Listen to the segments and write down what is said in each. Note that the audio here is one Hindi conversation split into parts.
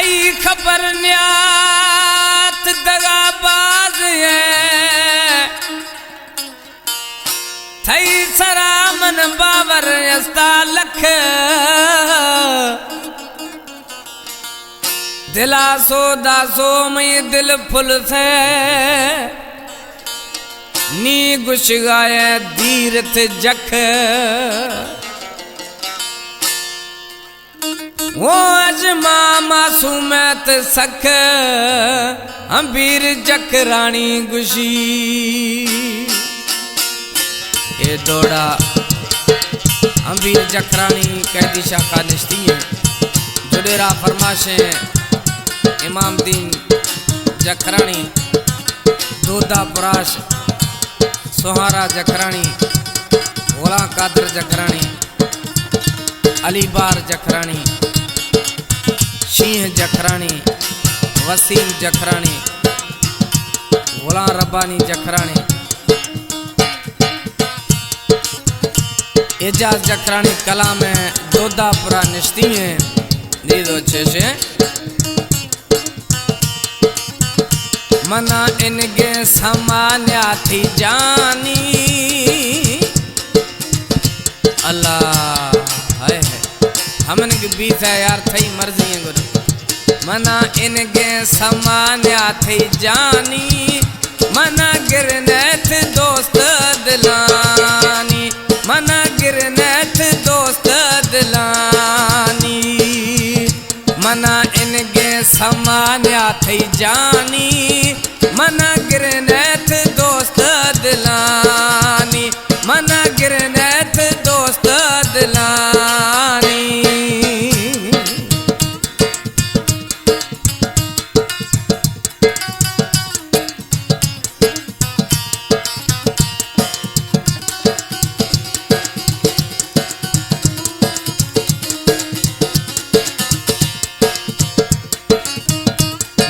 थई खबर न्यात दगाबाज है थई सरामन बाबर अस्ता लख दिलासो दासो मई दिल फुल से नी गुश गाए दीरथ जख वो अजमा मासूमत सख अंबीर जख रानी गुशी ये डोड़ा अंबीर जख रानी कैदी शाखा निश्ती है जुडेरा फरमाशे इमाम दीन जखरानी दोदा पराश सोहारा जखरानी गोला कादर जखरानी अलीबार जखरानी सिंह जखरानी वसीम जखरानी गोला रब्बानी जखरानी एजाज जखरानी कला में दोदापुरा निश्ती है दो अच्छे से मना इनके समान्या थी जानी अल्लाह है हमन के बीच है यार थई मर्जी है गुरु मना इनके समान्या थी जानी मना गिरनेथ दोस्त दिलानी मना गिरनेथ दोस्त दिलानी मना इनके समान्या थी जानी मना गिरनेथ दोस्त दिलानी मना गिरनेथ दोस्त दिलानी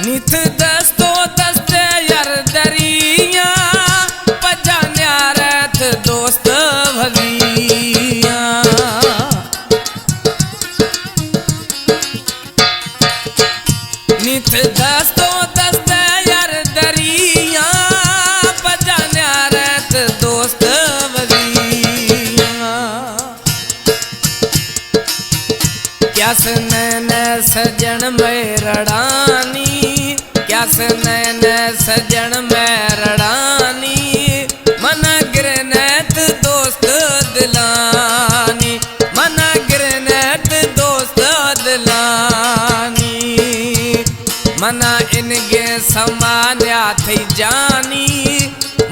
नित दस्तो दस्ते यार दरिया पजान्या रथ दोस्त भविया नित दस्तो दस्ते यार दरिया पजान्या रथ दोस्त भविया क्या नैन सजन में रड़ानी क्या नैन सजन में रड़ानी मना गिरनेथ दोस्त दिलानी मना गिरनेथ दोस्त दिलानी मना इनके समान्या थी जानी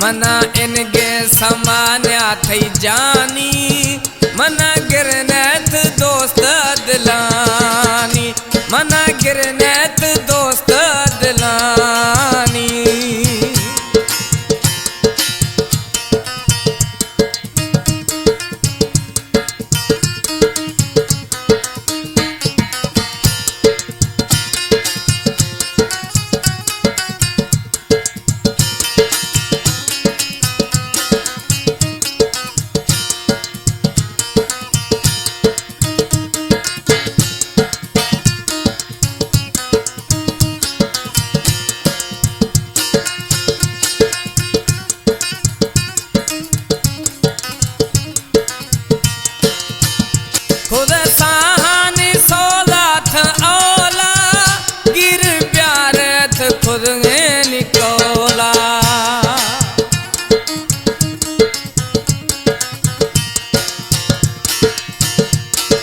मना इनके समान्या थी जानी मना गिरनेथ दोस्त दिलानी मना गिरनेथ दोस्त दिलानी खुद साहानी सोलाथ औला गिर प्यारथ खुद निकोला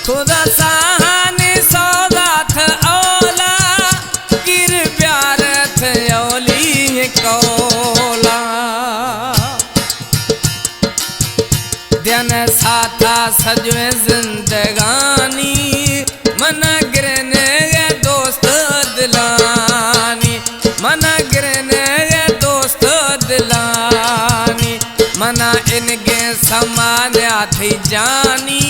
खुद साहानी सोलाथ औला गिर प्यारथ औली कोला दिन साथा सजवे जिंदगानी मना गिरने दोस्त दिलानी मना गिरने दोस्त दिलानी मना इनके समान्या थी जानी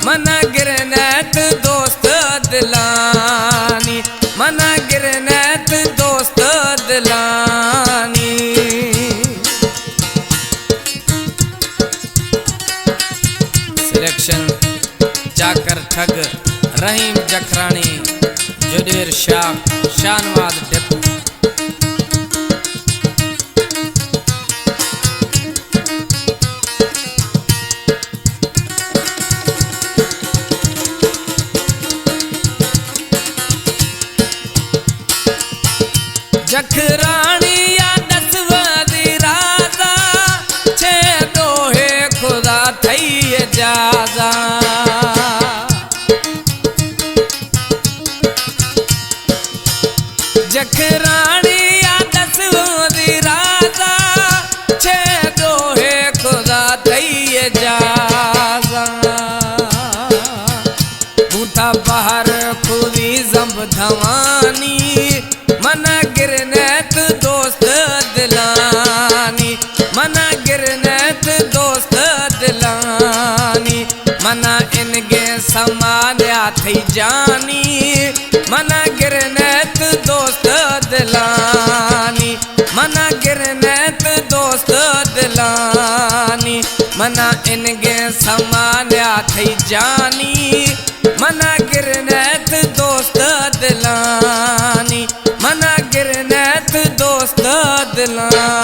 मना गिरनेथ दोस्त दिलानी मना गिरनेथ दोस्त दिलानी सिलेक्शन जाकर ठग रहीम जखरानी जुडेर शाह शाहनवाज डिपू। जखरानी या दसवादी राजा छे दोहे खुदा थई जाजा। जखरानी या दसवादी राजा छे दोहे खुदा थई जाजा। बूटा बाहर खुदी जंब धवानी मना गिरनैत दोस्त दिलानी। मना गिरनैत दोस्त दिलानी। मना इनगे समान्या थई जानी। मना गिरनैत दोस्त दिलानी। मना गिरनैत दोस्त दिलानी। मना इनगे समान्या थई जानी। मना गिरनैत दोस्त दिलानी। मना गिरनैत दोस्त दिलानी।